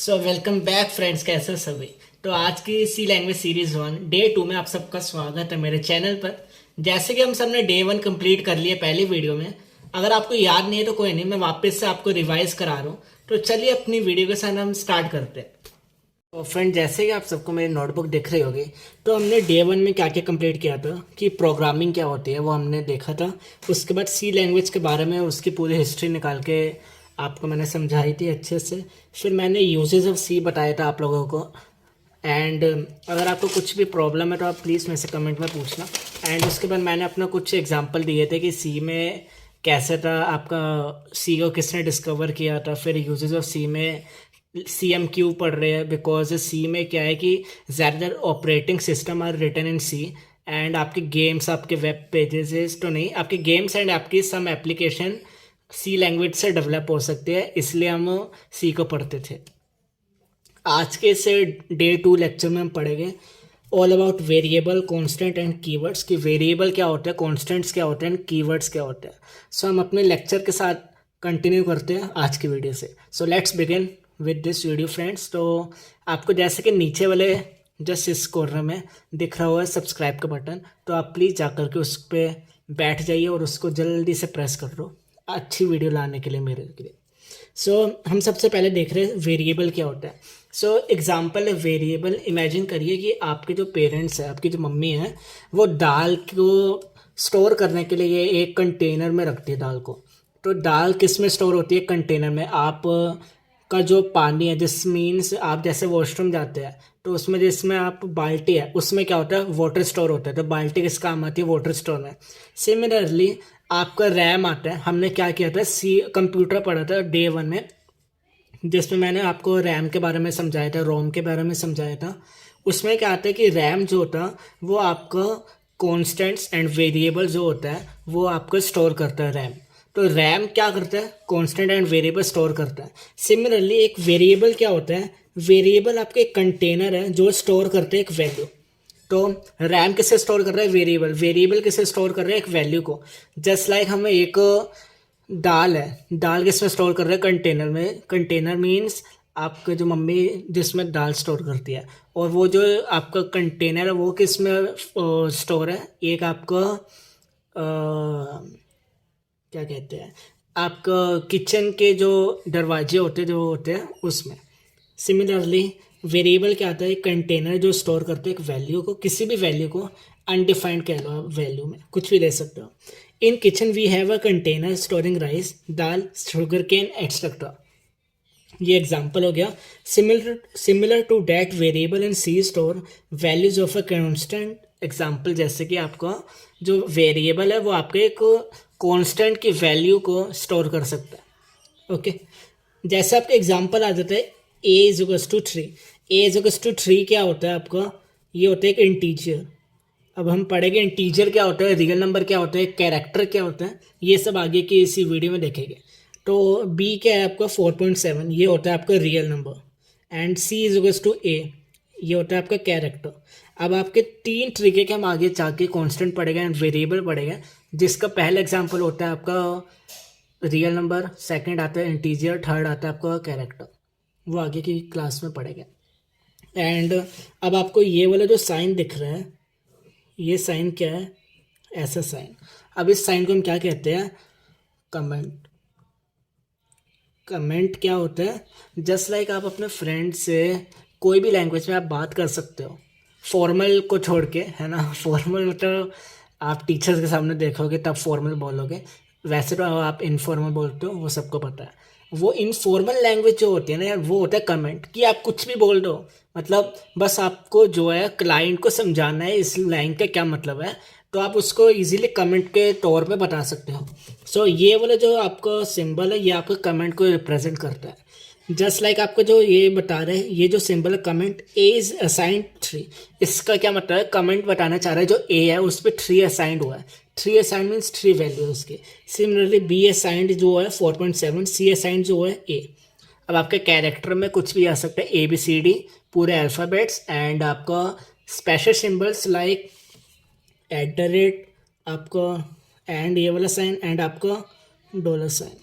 So welcome back friends, कैसे हो सभी। तो आज की सी लैंग्वेज सीरीज 1 डे 2 में आप सबका स्वागत है मेरे चैनल पर। जैसे कि हम सबने डे 1 कंप्लीट कर लिया पहली वीडियो में। अगर आपको याद नहीं है तो कोई नहीं, मैं वापस से आपको रिवाइज करा रहा हूँ। तो चलिए अपनी वीडियो के साथ हम स्टार्ट करते हैं। तो फ्रेंड, जैसे कि आप सबको मेरी नोटबुक दिख रही होगी, तो हमने डे 1 में क्या क्या कंप्लीट किया था कि प्रोग्रामिंग क्या होती है वो हमने देखा था। उसके बाद सी लैंग्वेज के बारे में उसकी पूरी हिस्ट्री निकाल के आपको मैंने समझाई थी अच्छे से। फिर मैंने यूजेस ऑफ सी बताया था आप लोगों को। एंड अगर आपको कुछ भी प्रॉब्लम है तो आप प्लीज़ मेरे से कमेंट में पूछना। एंड उसके बाद मैंने अपना कुछ एग्जांपल दिए थे कि सी में कैसे था, आपका सी को किसने डिस्कवर किया था। फिर यूजेस ऑफ सी में सी एम क्यू पढ़ रहे हैं, बिकॉज सी में क्या है कि ज़्यादातर operating system are written in C. And आपके गेम्स, आपके वेब पेजेस तो नहीं, आपके गेम्स एंड आपकी सम एप्लीकेशन सी लैंग्वेज से डेवलप हो सकते हैं, इसलिए हम सी को पढ़ते थे। आज के इस डे 2 लेक्चर में हम पढ़ेंगे all about variable, constant and keywords. कि वेरिएबल क्या होता है, कांस्टेंट्स क्या होते हैं एंड कीवर्ड्स क्या होते हैं। सो हम अपने लेक्चर के साथ कंटिन्यू करते हैं आज की वीडियो से। So let's begin with this video friends. तो आपको जैसे कि नीचे वाले जस्ट इस कॉर्नर में दिख रहा हुआ है सब्सक्राइब का बटन, तो आप प्लीज़ जाकर के उस पर बैठ जाइए और उसको जल्दी से प्रेस कर दो अच्छी वीडियो लाने के लिए मेरे लिए। सो हम सबसे पहले देख रहे हैं वेरिएबल क्या होता है। सो एग्जाम्पल है वेरिएबल। इमेजिन करिए कि आपके जो पेरेंट्स हैं, आपकी जो मम्मी है, वो दाल को स्टोर करने के लिए एक कंटेनर में रखती है दाल को। तो दाल किस में स्टोर होती है? कंटेनर में। आप का जो पानी है, जिस मीन्स आप जैसे वॉशरूम जाते हैं तो उसमें जिसमें आप बाल्टी है उसमें क्या होता है? वाटर स्टोर होता है। तो बाल्टी किस काम आती है? वाटर स्टोर में। सिमिलरली आपका रैम आता है। हमने क्या किया था, सी कंप्यूटर पढ़ा था डे 1 में, जिसमें मैंने आपको रैम के बारे में समझाया था, रोम के बारे में समझाया था। उसमें क्या आता है कि रैम जो होता है वो आपका कॉन्स्टेंट्स एंड वेरिएबल जो होता है वो आपको स्टोर करता है रैम। तो रैम क्या करता है? कांस्टेंट एंड वेरिएबल स्टोर करता है। सिमिलरली एक वेरिएबल क्या होता है? वेरिएबल आपके एक कंटेनर है जो स्टोर करते हैं एक वैल्यू। तो रैम किससे स्टोर कर रहा है? वेरिएबल। वेरिएबल किससे स्टोर कर रहा है? एक वैल्यू को। जस्ट लाइक हमें एक दाल है, दाल किसमें स्टोर कर रहे हैं? कंटेनर में। कंटेनर मीन्स आपके जो मम्मी जिसमें दाल स्टोर करती है, और वो जो आपका कंटेनर है वो किस में स्टोर है? एक आपका क्या कहते हैं, आपका किचन के जो दरवाजे होते हैं, जो होते हैं उसमें। सिमिलरली वेरिएबल क्या आता है? एक कंटेनर जो स्टोर करते हैं एक वैल्यू को, किसी भी वैल्यू को। अनडिफाइंड कह लो आप, वैल्यू में कुछ भी ले सकते हो। In kitchen we have a container storing rice, dal, sugar cane etcetera. ये एग्जाम्पल हो गया। Similar similar to that variable in C store values of a constant. Example जैसे कि आपका जो वेरिएबल है वो आपके एक कांस्टेंट की वैल्यू को स्टोर कर सकता है। ओके, जैसे आपका एग्जाम्पल आ जाता है a is equals to 3। A is equals to 3 क्या होता है आपका? ये होता है एक इंटीजर। अब हम पढ़ेंगे इंटीजर क्या होता है, रियल नंबर क्या होता है, कैरेक्टर क्या होता है, ये सब आगे की इसी वीडियो में देखेंगे। तो बी क्या है आपका? 4.7, ये होता है आपका real number. And c is equals to a, ये होता है आपका कैरेक्टर। अब आपके तीन तरीके के हम आगे जाके कांस्टेंट पढ़ेंगे एंड वेरिएबल पढ़ेंगे, जिसका पहला एग्जांपल होता है आपका रियल नंबर, सेकंड आता है इंटीजर, थर्ड आता है आपका कैरेक्टर। वो आगे की क्लास में पढ़ेंगे। एंड अब आपको ये वाला जो साइन दिख रहा है, ये साइन क्या है? ऐसा साइन। अब इस साइन को हम क्या कहते हैं? कमेंट। कमेंट क्या होता है? जस्ट लाइक आप अपने फ्रेंड से कोई भी लैंग्वेज में आप बात कर सकते हो, फॉर्मल को छोड़ के, है ना। फॉर्मल मतलब आप टीचर्स के सामने देखोगे तब फॉर्मल बोलोगे, वैसे तो आप इनफॉर्मल बोलते हो, वो सबको पता है। वो इनफॉर्मल लैंग्वेज जो होती है ना यार, वो होता है कमेंट। कि आप कुछ भी बोल दो, मतलब बस आपको जो है क्लाइंट को समझाना है इस लाइन का क्या मतलब है, तो आप उसको इजीली कमेंट के तौर पे बता सकते हो। सो ये वाला जो आपका सिंबल है ये आपके कमेंट को रिप्रेजेंट करता है। जस्ट लाइक आपको जो ये बता रहे हैं, ये जो सिंबल है कमेंट, ए इज असाइंड 3। इसका क्या मतलब है? कमेंट बताना चाह रहा है जो ए है उस पर 3 असाइंड हुआ है। 3 असाइंड मीन्स 3 वैल्यू उसके। सिमिलरली बी असाइंड जो है 4.7, सी असाइंड जो है ए। अब आपके कैरेक्टर में कुछ भी आ सकता है, ए बी सी डी पूरे अल्फ़ाबेट्स, एंड आपका special symbols like eight the rate, आपका एंड ये वाला साइन, एंड आपका डॉलर साइन।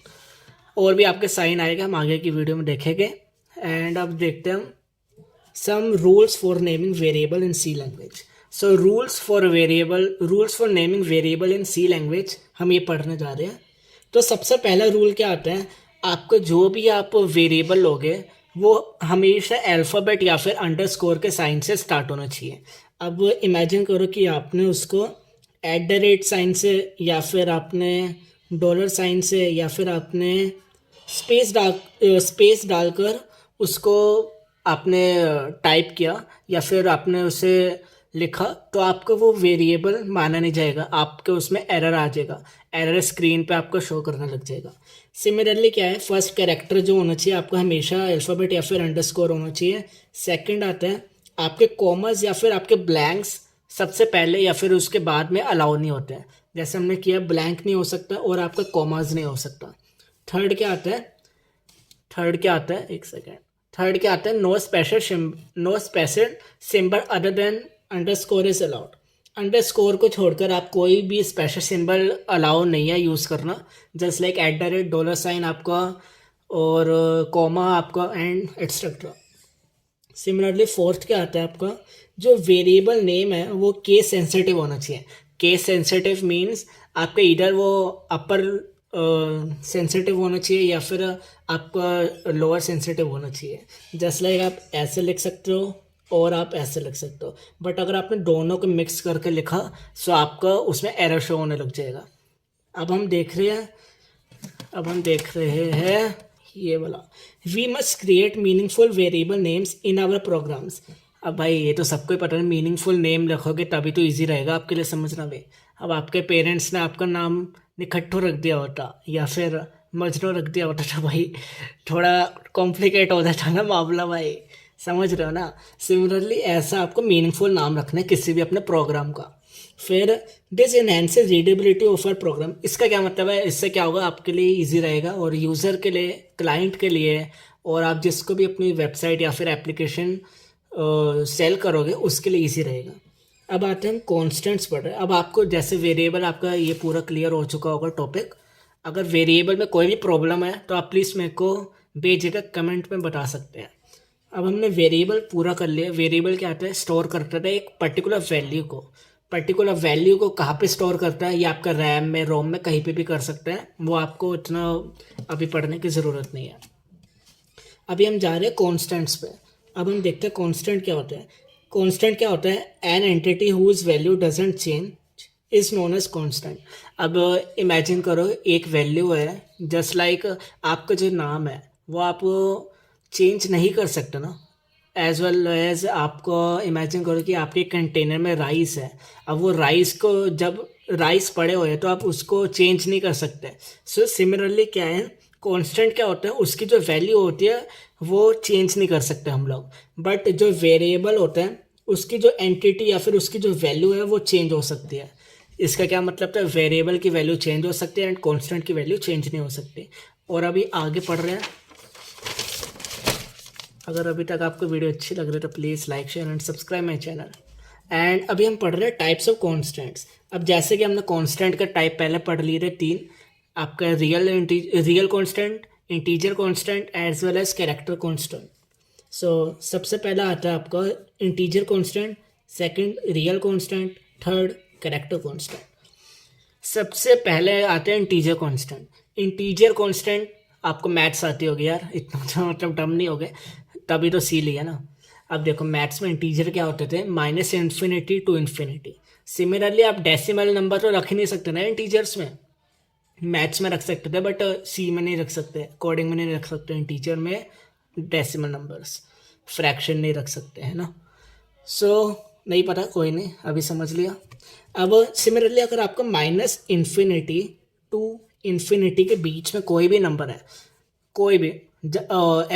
और भी आपके साइन आएगा, हम आगे की वीडियो में देखेंगे। एंड अब देखते हैं हम some rules for naming variable in C language. So rules for naming variable in C language हम ये पढ़ने जा रहे हैं. तो सबसे पहला रूल क्या आता है, आपको जो भी आप वेरिएबल लोगे वो हमेशा अल्फ़ाबेट या फिर अंडरस्कोर के साइन से स्टार्ट होना चाहिए. अब इमेजिन करो कि आपने उसको @ साइन से या फिर आपने डॉलर साइन से या फिर आपने स्पेस डालकर उसको आपने टाइप किया या फिर आपने उसे लिखा, तो आपको वो वेरिएबल माना नहीं जाएगा, आपके उसमें एरर आ जाएगा, एरर स्क्रीन पे आपको शो करने लग जाएगा. सिमिलरली क्या है, फर्स्ट कैरेक्टर जो होना चाहिए आपको हमेशा अल्फ़ाबेट या फिर अंडरस्कोर होना चाहिए. सेकंड आता है आपके कॉमर्स या फिर आपके ब्लैंक्स सबसे पहले या फिर उसके बाद में अलाउ नहीं होते हैं. जैसे हमने किया, ब्लैंक नहीं हो सकता और आपका कॉमर्स नहीं हो सकता. थर्ड क्या आता है, एक सेकेंड. थर्ड क्या आता है, no special symbol other than underscore is allowed. Underscore को छोड़कर आप कोई भी स्पेशल सिंबल अलाउ नहीं है यूज़ करना. जस्ट लाइक @ डॉलर साइन आपका और कॉमा आपका एंड एट्सेट्रा. सिमिलरली फोर्थ क्या आता है, आपका जो वेरिएबल नेम है वो केस सेंसिटिव होना चाहिए. केस सेंसिटिव मीन्स आपका इधर वो अपर सेंसिटिव होना चाहिए या फिर आपका लोअर सेंसिटिव होना चाहिए. जस्ट लाइक आप ऐसे लिख सकते हो और आप ऐसे लिख सकते हो, बट अगर आपने दोनों को मिक्स करके लिखा तो आपका उसमें एरर शो होने लग जाएगा. अब हम देख रहे हैं ये वाला, we must create meaningful variable names in our programs. अब भाई ये तो सबको ही पता है, मीनिंगफुल नेम रखोगे तभी तो इजी रहेगा आपके लिए समझना भी. अब आपके पेरेंट्स ने आपका नाम निखट्टू रख दिया होता या फिर मजनू रख दिया होता तो भाई थोड़ा कॉम्प्लिकेट हो जाता ना मामला भाई, समझ रहे हो ना. सिमिलरली ऐसा आपको मीनिंगफुल नाम रखना है किसी भी अपने प्रोग्राम का. फिर this enhances readability of our program. इसका क्या मतलब है, इससे क्या होगा, आपके लिए इजी रहेगा और यूज़र के लिए, क्लाइंट के लिए, और आप जिसको भी अपनी वेबसाइट या फिर एप्लीकेशन सेल करोगे उसके लिए इजी रहेगा. अब आते हैं हम कॉन्स्टेंट्स पढ़ रहे हैं. अब आपको जैसे वेरिएबल, आपका ये पूरा क्लियर हो चुका होगा टॉपिक. अगर वेरिएबल में कोई भी प्रॉब्लम है तो आप प्लीज़ मेरे को बेझिझक कमेंट में बता सकते हैं. अब हमने वेरिएबल पूरा कर लिया. वेरिएबल क्या आता है, स्टोर करता है एक पर्टिकुलर वैल्यू को कहाँ पे स्टोर करता है, ये आपका रैम में, रोम में, कहीं पे भी कर सकते हैं. वो आपको इतना अभी पढ़ने की ज़रूरत नहीं है. अभी हम जा रहे हैं कॉन्स्टेंट्स पे. अब हम देखते हैं कॉन्स्टेंट क्या होता है. कॉन्स्टेंट क्या होता है, an entity whose value doesn't change is known as constant. अब इमेजिन करो एक वैल्यू है, जस्ट लाइक आपका जो नाम है वो आप चेंज नहीं कर सकते ना. एज वेल एज आपको इमेजिन करो कि आपके कंटेनर में राइस है. अब वो राइस को, जब राइस पड़े हुए हैं तो आप उसको चेंज नहीं कर सकते. सो सिमिलरली क्या है, कांस्टेंट क्या होता है, उसकी जो वैल्यू होती है वो चेंज नहीं कर सकते हम लोग. बट जो वेरिएबल होता है उसकी जो एंटिटी या फिर उसकी जो वैल्यू है वो चेंज हो सकती है. इसका क्या मतलब है, वेरिएबल की वैल्यू चेंज हो सकती है एंड कांस्टेंट की वैल्यू चेंज नहीं हो सकती. और अभी आगे पढ़ रहे हैं. अगर अभी तक आपको वीडियो अच्छी लग रही है तो please like, share and subscribe my channel. And अभी हम पढ़ रहे हैं टाइप्स ऑफ कॉन्स्टेंट्स. अब जैसे कि हमने कॉन्स्टेंट का टाइप पहले पढ़ लिए थे 3. आपका real constant, integer constant as well as character constant. So सबसे पहला आता है आपका integer constant, second real constant, third character constant. सबसे पहले आते हैं इंटीजर कॉन्स्टेंट. इंटीजर कॉन्स्टेंट आपको मैथ्स आती होगी यार, इतना तो मतलब डम नहीं हो गए, तभी तो सी लिया ना. अब देखो मैथ्स में इंटीजर क्या होते थे, -∞ to ∞. सिमिलरली आप डेसिमल नंबर तो रख ही नहीं सकते ना इंटीजर्स में. मैथ्स में रख सकते थे बट सी में नहीं रख सकते, कोडिंग में नहीं रख सकते. इंटीजर में डेसिमल नंबर्स, फ्रैक्शन नहीं रख सकते, है ना. सो नहीं पता, कोई नहीं, अभी समझ लिया. अब सिमिलरली अगर आपका -∞ to ∞ के बीच में कोई भी नंबर है, कोई भी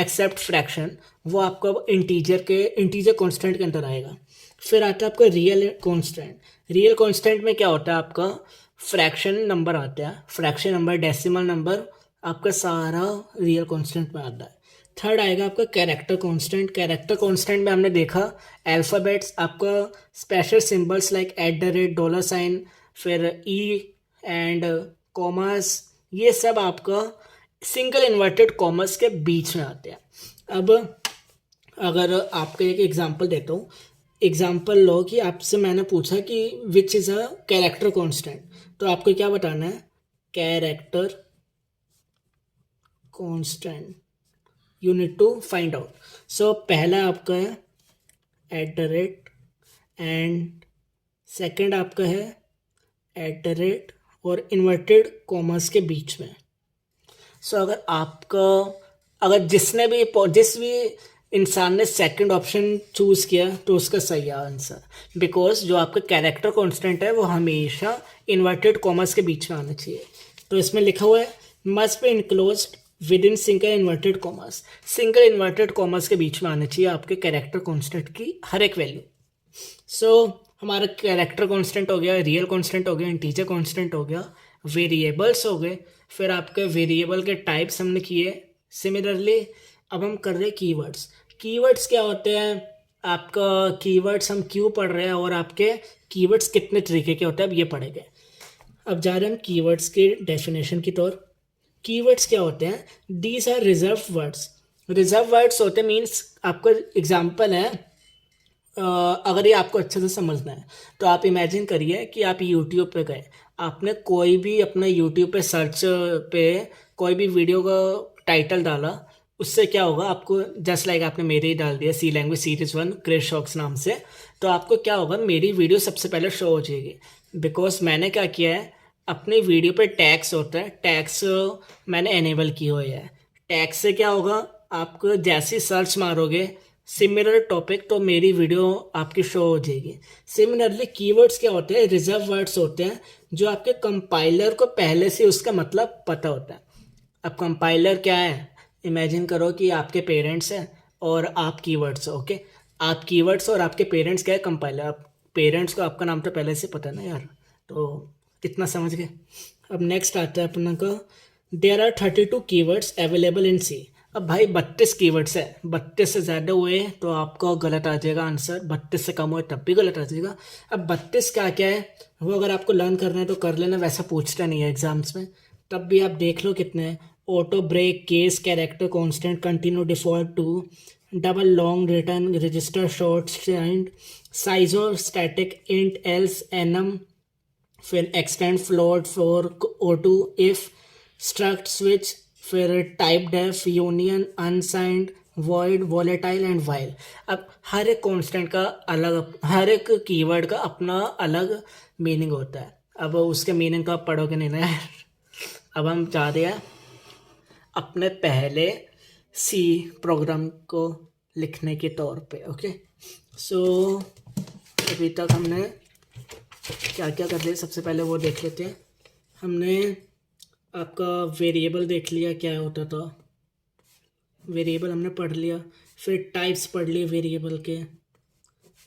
एक्सेप्ट फ्रैक्शन, वो आपका इंटीजर कांस्टेंट के अंदर आएगा. फिर आता है आपका रियल कांस्टेंट. रियल कांस्टेंट में क्या होता है, आपका फ्रैक्शन नंबर आता है, फ्रैक्शन नंबर, डेसिमल नंबर, आपका सारा रियल कांस्टेंट में आता है. थर्ड आएगा आपका कैरेक्टर कांस्टेंट. कैरेक्टर कांस्टेंट में हमने देखा अल्फ़ाबेट्स, आपका special symbols like @ dollar sign, फिर ई एंड कॉमर्स, ये सब आपका सिंगल इन्वर्टेड कॉमर्स के बीच में आते हैं. अब अगर आपको एक एग्जांपल देता हूँ, एग्जांपल लो कि आपसे मैंने पूछा कि which is a character constant, तो आपको क्या बताना है, character constant you need to find out. So पहला आपका है at the rate, and second आपका है एट द रेट और इन्वर्टेड कॉमर्स के बीच में। सो अगर आपका, अगर जिस भी इंसान ने सेकंड ऑप्शन चूज किया तो उसका सही आंसर, बिकॉज जो आपका कैरेक्टर कांस्टेंट है वो हमेशा इन्वर्टेड कॉमर्स के बीच में आना चाहिए। तो इसमें लिखा हुआ है must be enclosed with in single inverted commas, single inverted commas के बीच में आना चाहिए आपके कैरेक्टर कांस्टेंट की हर एक वैल्यू। सो हमारा कैरेक्टर कांस्टेंट हो गया, रियल कांस्टेंट हो गया, इंटीजर कांस्टेंट हो गया, वेरिएबल्स हो गए, फिर आपके वेरिएबल के टाइप्स हमने किए। सिमिलरली अब हम कर रहे हैं कीवर्ड्स। कीवर्ड्स क्या होते हैं, आपका कीवर्ड्स हम क्यों पढ़ रहे हैं और आपके कीवर्ड्स कितने तरीके के होते हैं अब ये पढ़ेंगे। अब जा रहे हैं हम कीवर्ड्स के डेफिनेशन की तौर। कीवर्ड्स क्या होते हैं, these are reserve words. Reserve words होते मीन्स, आपका एग्जाम्पल है, अगर ये आपको अच्छे से समझना है तो आप इमेजिन करिए कि आप यूट्यूब पे गए, आपने कोई भी अपना यूट्यूब पे सर्च पे कोई भी वीडियो का टाइटल डाला, उससे क्या होगा आपको, जस्ट लाइक आपने मेरे ही डाल दिया सी लैंग्वेज सीरीज 1 क्रिश शॉक्स नाम से, तो आपको क्या होगा, मेरी वीडियो सबसे पहले शो हो जाएगी। बिकॉज मैंने क्या किया है, अपनी वीडियो पे टैग्स होता है, टैग्स मैंने एनेबल किए हुए हैं। टैग्स से क्या होगा, आपको जैसे सर्च मारोगे सिमिलर टॉपिक तो मेरी वीडियो आपकी शो हो जाएगी। सिमिलरली कीवर्ड्स क्या होते हैं, रिजर्व वर्ड्स होते हैं जो आपके कंपाइलर को पहले से उसका मतलब पता होता है। अब कंपाइलर क्या है, इमेजिन करो कि आपके पेरेंट्स हैं और आप कीवर्ड्स हो, ओके, आप कीवर्ड्स और आपके पेरेंट्स क्या है, कंपाइलर। आप पेरेंट्स को आपका नाम तो पहले से पता है ना यार, तो इतना समझ गए। अब नेक्स्ट आता है अपना का, there are 32 keywords available in C. अब भाई 32 कीवर्ड्स है, 32 से ज़्यादा हुए तो आपका गलत आ जाएगा आंसर, 32 से कम हुए तब भी गलत आ जाएगा। अब 32 क्या क्या है वो अगर आपको लर्न करना है तो कर लेना, वैसा पूछता नहीं है एग्जाम्स में, तब भी आप देख लो कितने हैं। Auto break, case, character constant, continue, default, to, double, long, return, register, short, stand, sizeof, static, int, else, enum, फिर extend, float, for, O2, if, struct, switch, फिर typedef, union, unsigned, void, volatile and while. अब हर एक constant का अलग, हर एक keyword का अपना अलग मीनिंग होता है। अब उसके मीनिंग तो आप पढ़ोगे नहीं ना यार। अब हम जा रहे हैं अपने पहले सी प्रोग्राम को लिखने के तौर पे, ओके। सो अभी तक हमने क्या क्या कर लिया, सबसे पहले वो देख लेते हैं। हमने आपका वेरिएबल देख लिया क्या होता था, वेरिएबल हमने पढ़ लिया, फिर टाइप्स पढ़ लिए वेरिएबल के,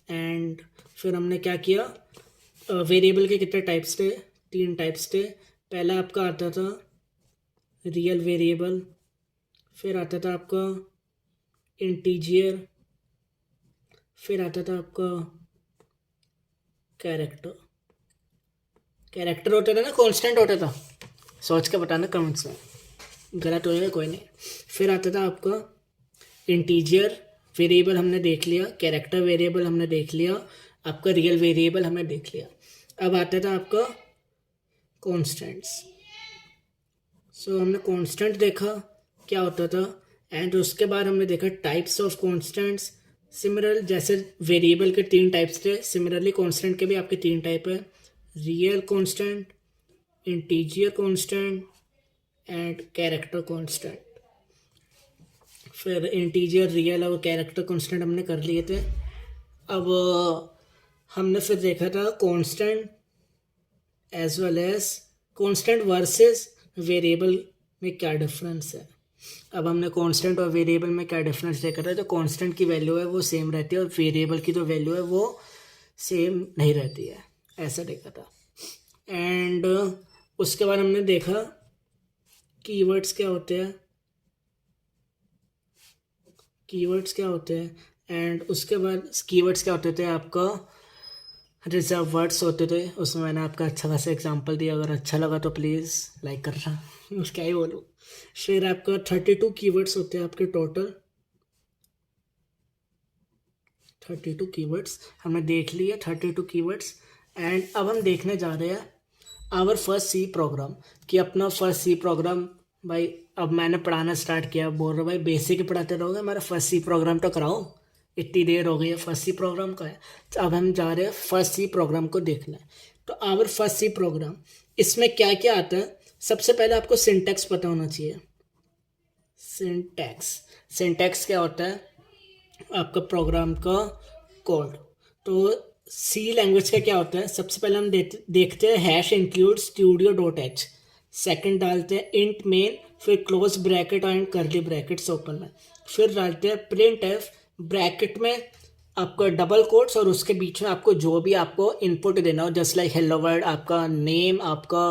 एंड फिर हमने क्या किया, वेरिएबल के कितने टाइप्स थे, 3 टाइप्स थे। पहला आपका आता था रियल वेरिएबल, फिर आता था आपका इंटीजर, फिर आता था आपका कैरेक्टर। कैरेक्टर होता था ना, कांस्टेंट होता था, सोच के बताना कमेंट्स में, गलत हो जाएगा कोई नहीं। फिर आता था आपका इंटीजर वेरिएबल हमने देख लिया, कैरेक्टर वेरिएबल हमने देख लिया, आपका रियल वेरिएबल हमने देख लिया। अब आता था आपका कांस्टेंट्स। सो हमने कांस्टेंट देखा क्या होता था, एंड उसके बाद हमने देखा टाइप्स ऑफ कांस्टेंट्स। सिमिलर जैसे वेरिएबल के 3 टाइप्स थे, सिमिलरली कांस्टेंट के भी आपके 3 टाइप है, real constant, integer constant and character constant. फिर इंटीजर, रियल और कैरेक्टर कांस्टेंट हमने कर लिए थे। अब हमने फिर देखा था constant as well as constant versus variable में क्या डिफरेंस है। अब हमने कांस्टेंट और वेरिएबल में क्या डिफरेंस देखा था, तो कांस्टेंट की वैल्यू है वो सेम रहती है और वेरिएबल की जो वैल्यू है वो सेम नहीं रहती है, ऐसा देखा था। एंड उसके बाद हमने देखा कीवर्ड्स क्या होते हैं, कीवर्ड्स क्या होते हैं, एंड उसके बाद कीवर्ड्स क्या होते थे, आपका रिजर्व वर्ड्स होते थे। उसमें मैंने आपका अच्छा खासा एग्जांपल दिया, अगर अच्छा लगा तो प्लीज़ लाइक करना, क्या ही बोलूँ। फिर आपका 32 कीवर्ड्स होते हैं आपके टोटल, 32 कीवर्ड्स हमने देख लिए, 32 कीवर्ड्स। एंड अब हम देखने जा रहे हैं आवर फर्स्ट सी प्रोग्राम, कि अपना फर्स्ट सी प्रोग्राम। भाई अब मैंने पढ़ाना स्टार्ट किया, बोल रहा भाई बेसिक ही पढ़ाते रहोगे, हमारा फर्स्ट सी प्रोग्राम तो कराओ, इतनी देर हो गई है, फर्स्ट सी प्रोग्राम का है। तो अब हम जा रहे हैं फर्स्ट सी प्रोग्राम को देखना। तो आवर फर्स्ट सी प्रोग्राम, इसमें क्या क्या आता है? सबसे पहले आपको सिंटैक्स पता होना चाहिए। सिंटैक्स क्या होता है? आपका प्रोग्राम का कोड। तो सी लैंग्वेज का क्या होता है? सबसे पहले हम देखते हैं hash include studio dot H. Second डालते हैं इंट मेन, फिर close bracket and curly brackets open में, फिर डालते हैं प्रिंट एफ, ब्रैकेट में आपका डबल कोट्स और उसके बीच में आपको जो भी आपको इनपुट देना हो, जस्ट लाइक हेलो वर्ल्ड, आपका नेम, आपका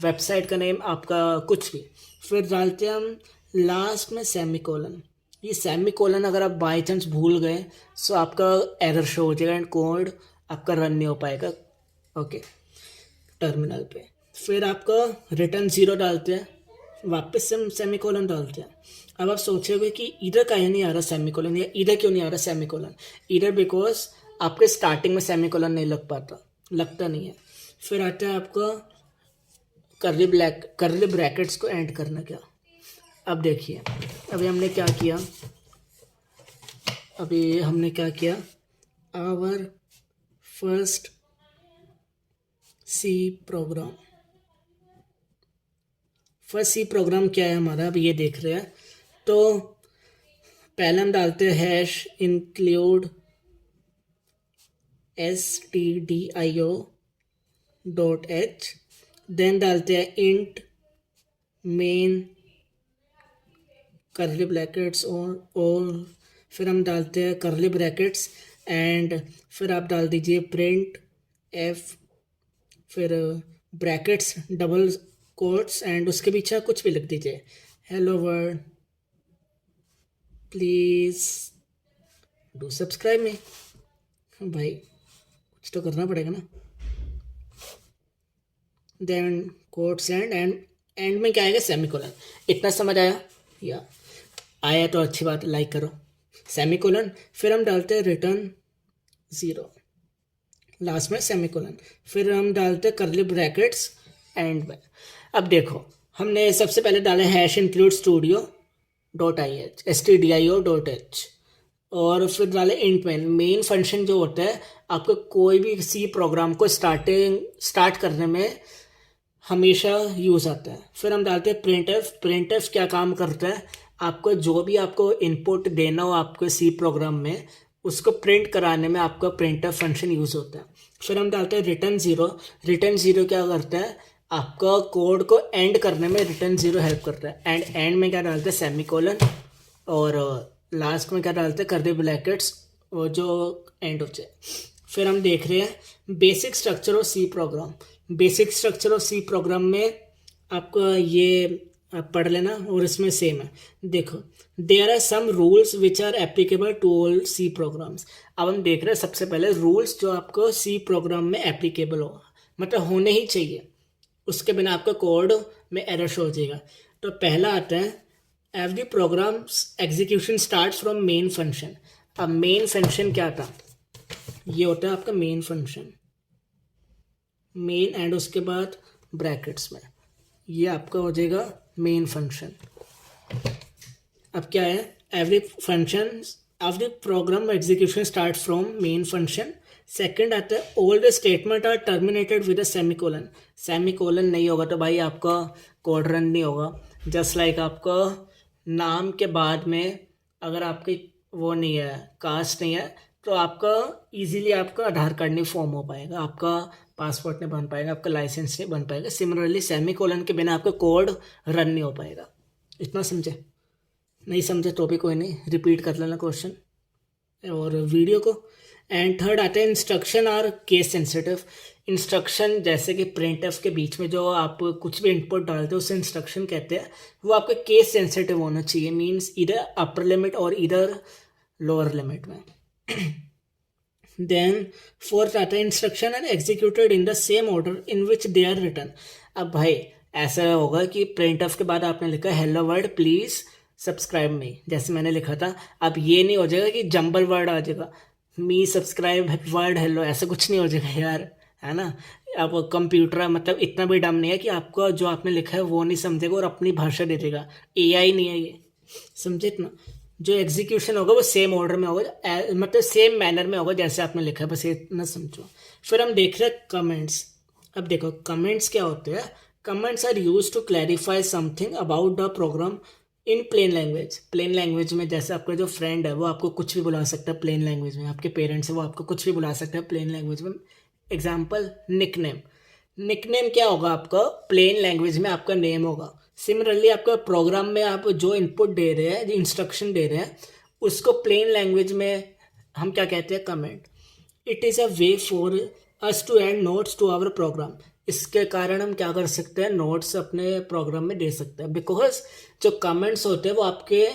वेबसाइट का नेम, आपका कुछ भी। फिर डालते हैं हम लास्ट में सेमीकोलन। ये सेमीकोलन अगर आप बाई चांस भूल गए तो आपका एरर शो हो जाएगा एंड कोड आपका रन नहीं हो पाएगा ओके टर्मिनल पे। फिर आपका रिटर्न 0 डालते हैं, वापस से सेमीकोलन डालते हैं। अब आप सोचोगे कि इधर कहीं नहीं आ रहा सेमीकोलन, या इधर क्यों नहीं आ रहा सेमीकोलन? इधर बिकॉज आपके स्टार्टिंग में सेमीकोलन नहीं लगता नहीं है। फिर आता है आपका कर्ली ब्रैकेट्स को एंड करना। क्या अब देखिए, अभी हमने क्या किया, our first C program. First C program क्या है हमारा, अब ये देख रहे हैं। तो पहले हम डालते हैं hash include stdio dot H, then डालते हैं इंट मेन कर्ली ब्रैकेट्स और फिर हम डालते हैं कर्ली ब्रैकेट्स एंड फिर आप डाल दीजिए प्रिंट एफ, फिर ब्रैकेट्स डबल कोट्स एंड उसके पीछे कुछ भी लिख दीजिए, hello world please do subscribe मी। भाई कुछ तो करना पड़ेगा ना। देन कोट्स एंड में क्या आएगा, सेमीकोलन। इतना समझ आया तो अच्छी बात, लाइक करो। सेमीकोलन, फिर हम डालते हैं रिटर्न 0, लास्ट में सेमीकोलन, फिर हम डालते हैं कर्ली ब्रैकेट्स एंड में। अब देखो हमने सबसे पहले डाले hash include studio dot stdio dot H और फिर डाले इंट मेन फंक्शन जो होता है आपको कोई भी सी प्रोग्राम को स्टार्ट करने में हमेशा यूज़ आता है। फिर हम डालते हैं प्रिंट एफ क्या काम करता है, आपको जो भी आपको इनपुट देना हो आपको सी प्रोग्राम में उसको प्रिंट कराने में आपका प्रिंट एफ फंक्शन यूज़ होता है। फिर हम डालते हैं रिटर्न 0 क्या करता है, आपका कोड को एंड करने में रिटर्न 0 हेल्प करता है। एंड में क्या डालते हैं, सेमीकोलन, और लास्ट में क्या डालते हैं, कर्ली ब्रैकेट्स और जो एंड हो जाए। फिर हम देख रहे हैं basic structure of C program. Basic structure of C program में आपका ये आप पढ़ लेना और इसमें सेम है। देखो there are some rules which are applicable to all C programs. अब हम देख रहे हैं सबसे पहले रूल्स जो आपको सी प्रोग्राम में एप्लीकेबल हो, मतलब होने ही चाहिए, उसके बिना आपका कोड में एरर शो हो जाएगा। तो पहला आता है every program execution starts from main function. अब मेन फंक्शन क्या था, ये होता है आपका मेन फंक्शन, मेन एंड उसके बाद ब्रैकेट्स में, ये आपका हो जाएगा मेन फंक्शन। अब क्या है, every program execution start from main function. Second आता है all the statement are terminated with a semicolon. Semicolon नहीं होगा तो भाई आपका कोड रन नहीं होगा। जस्ट लाइक आपका नाम के बाद में अगर आपकी वो नहीं है, कास्ट नहीं है, तो आपका इजीली आपका आधार कार्ड नहीं फॉर्म हो पाएगा, आपका पासपोर्ट नहीं बन पाएगा, आपका लाइसेंस नहीं बन पाएगा। सिमिलरली सेमीकोलन के बिना आपका कोड रन नहीं हो पाएगा। इतना समझे? नहीं समझे तो भी कोई नहीं, रिपीट कर लेना क्वेश्चन और वीडियो को। एंड थर्ड आता है instruction are case sensitive. Instruction जैसे कि प्रिंट एफ के बीच में जो आप कुछ भी इनपुट डालते हो उसे इंस्ट्रक्शन कहते हैं, वो आपका केस सेंसिटिव होना चाहिए, मीन्स इधर अपर लिमिट और इधर लोअर लिमिट में। देन फोर्थ आता है instruction are executed in the same order in which they are written. अब भाई ऐसा होगा कि प्रिंट एफ के बाद आपने लिखा हेलो वर्ल्ड प्लीज सब्सक्राइब मी, जैसे मैंने लिखा था। अब ये नहीं हो जाएगा कि जंबल वर्ड आ जाएगा, मी सब्सक्राइब वर्ड हेलो ऐसा कुछ नहीं हो जाएगा यार, है ना। अब कंप्यूटर मतलब इतना भी डम नहीं है कि आपको जो आपने लिखा है वो नहीं समझेगा और अपनी भाषा दे देगा। एआई नहीं है ये, समझे इतना। जो एग्जीक्यूशन होगा वो सेम ऑर्डर में होगा, मतलब सेम मैनर में होगा जैसे आपने लिखा है, बस ये इतना समझो। फिर हम देख रहे हैं कमेंट्स। अब देखो कमेंट्स क्या होते हैं। Comments are use to clarify something about the program in plain language. Plain language में जैसे आपका जो फ्रेंड है वो आपको कुछ भी बुला सकता है प्लेन लैंग्वेज में, आपके पेरेंट्स है वो आपको कुछ भी बुला सकते हैं प्लेन लैंग्वेज में। Example nickname. निकनेम क्या होगा आपका, प्लेन लैंग्वेज में आपका नेम होगा। सिमिलरली आपका प्रोग्राम में आप जो इनपुट दे रहे हैं, जो इंस्ट्रक्शन दे रहे हैं, उसको प्लेन लैंग्वेज में हम क्या कहते हैं, comment. It is a way for us to add notes to our program. इसके कारण हम क्या कर सकते हैं, नोट्स अपने प्रोग्राम में दे सकते हैं। बिकॉज जो कमेंट्स होते हैं वो आपके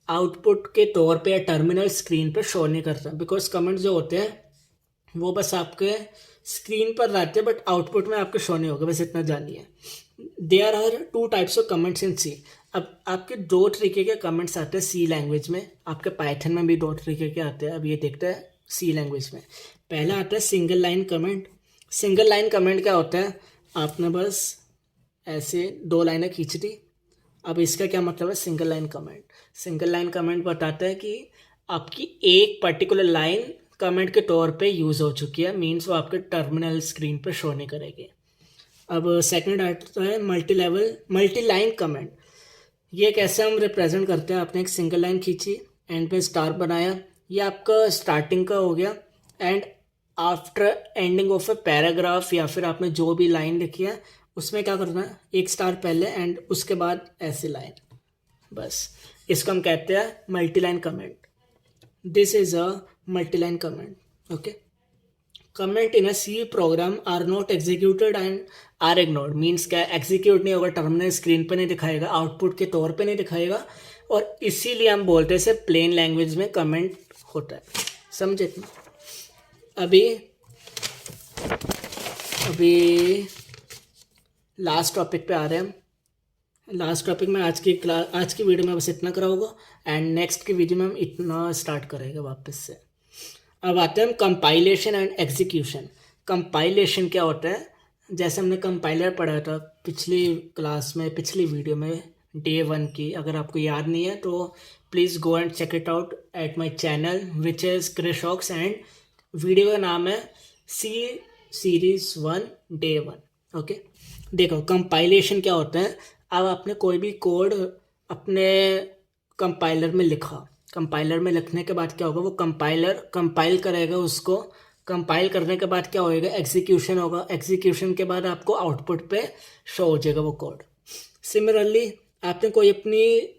आउटपुट के तौर पे या टर्मिनल स्क्रीन पे शो नहीं करता। बिकॉज कमेंट्स जो होते हैं वो बस आपके स्क्रीन पर रहते हैं बट आउटपुट में आपके शो नहीं होगा, बस इतना जानिए। There are 2 types of comments in C. अब आपके 2 तरीके के कमेंट्स आते हैं सी लैंग्वेज में, आपके पाइथन में भी 2 तरीके के आते हैं। अब ये देखते हैं सी लैंग्वेज में। पहला आता है single line comment. Single line comment क्या होता है, आपने बस ऐसे 2 लाइनें खींच दी। अब इसका क्या मतलब है, single line comment. Single line comment बताता है कि आपकी एक पर्टिकुलर लाइन कमेंट के तौर पे यूज़ हो चुकी है, मीन्स वो आपके टर्मिनल स्क्रीन पे शो नहीं करेगी। अब सेकंड आता है मल्टी लाइन कमेंट। ये कैसे हम रिप्रेजेंट करते हैं, आपने एक सिंगल लाइन खींची, एंड पे स्टार बनाया, ये आपका स्टार्टिंग का हो गया। And after ending of a paragraph या फिर आपने जो भी लाइन लिखी है उसमें क्या करना है, एक स्टार पहले एंड उसके बाद ऐसी लाइन, बस। इसको हम कहते हैं multi line comment. This is a multi line comment, okay. Comment in a C program are not executed and are ignored. Means क्या, एग्जीक्यूट नहीं होगा, टर्मिनल स्क्रीन पे नहीं दिखाएगा, आउटपुट के तौर पे नहीं दिखाएगा, और इसीलिए हम बोलते हैं इसे प्लेन लैंग्वेज में कमेंट होता है, समझे इतना। अभी लास्ट टॉपिक पे आ रहे हैं हम। लास्ट टॉपिक में आज की वीडियो में बस इतना करा होगा, एंड नेक्स्ट की वीडियो में हम इतना स्टार्ट करेंगे वापस से। अब आते हैं हम कंपाइलेशन एंड एग्जीक्यूशन। कंपाइलेशन क्या होता है, जैसे हमने कंपाइलर पढ़ा था पिछली क्लास में, पिछली वीडियो में, डे 1 की। अगर आपको याद नहीं है तो please go and check it out at my channel which is क्रिशॉक्स, एंड वीडियो का नाम है सी सीरीज़ 1 डे 1, ओके। देखो कंपाइलेशन क्या होता है, अब आपने कोई भी कोड अपने कंपाइलर में लिखा, कंपाइलर में लिखने के बाद क्या होगा, वो कंपाइल करेगा उसको। कंपाइल करने के बाद क्या होएगा, एग्जीक्यूशन होगा। एग्जीक्यूशन के बाद आपको आउटपुट पे शो हो जाएगा वो कोड। सिमिलरली आपने कोई अपने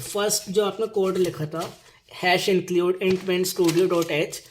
फर्स्ट जो आपने कोड लिखा था #include int_main_studio.h,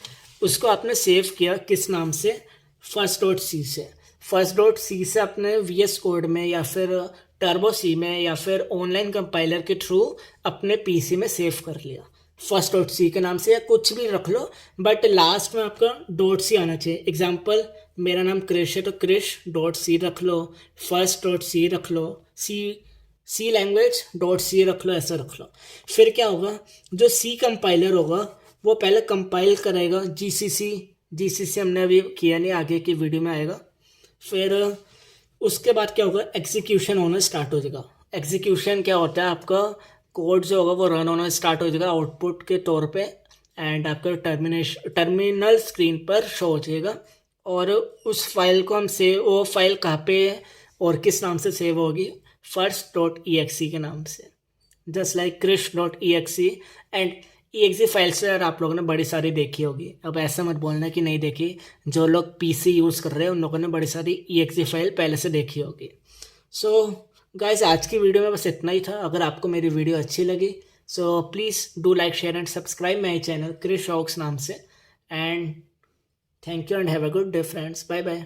उसको आपने सेव किया किस नाम से, first.c से। first.c से अपने VS कोड में या फिर टर्बो सी में या फिर ऑनलाइन कंपाइलर के थ्रू अपने पीसी में सेव कर लिया first.c के नाम से, या कुछ भी रख लो, बट लास्ट में आपका .c आना चाहिए। एग्जाम्पल मेरा नाम क्रिश है तो krish.c रख लो, first.c रख लो, सी लैंग्वेज .c रख लो, ऐसा रख लो। फिर क्या होगा, जो सी कंपाइलर होगा वो पहले कंपाइल करेगा, जीसीसी हमने अभी किया नहीं, आगे की वीडियो में आएगा। फिर उसके बाद क्या होगा, एग्जीक्यूशन होना स्टार्ट हो जाएगा। एग्जीक्यूशन क्या होता है, आपका कोड जो होगा वो रन होना स्टार्ट हो जाएगा आउटपुट के तौर पे, एंड आपका टर्मिनल स्क्रीन पर शो हो जाएगा। और उस फाइल को वो फाइल कहाँ पे और किस नाम से सेव होगी, first.exe के नाम से, just like krish.exe। And exe file से यार आप लोगों ने बड़ी सारी देखी होगी, अब ऐसा मत बोलना कि नहीं देखी। जो लोग पीसी यूज़ कर रहे हैं उन लोगों ने बड़ी सारी exe फाइल पहले से देखी होगी। सो गाइस आज की वीडियो में बस इतना ही था। अगर आपको मेरी वीडियो अच्छी लगी so please do like share and subscribe my channel क्रिशॉक्स नाम से। And thank you and have a good day friends, bye bye.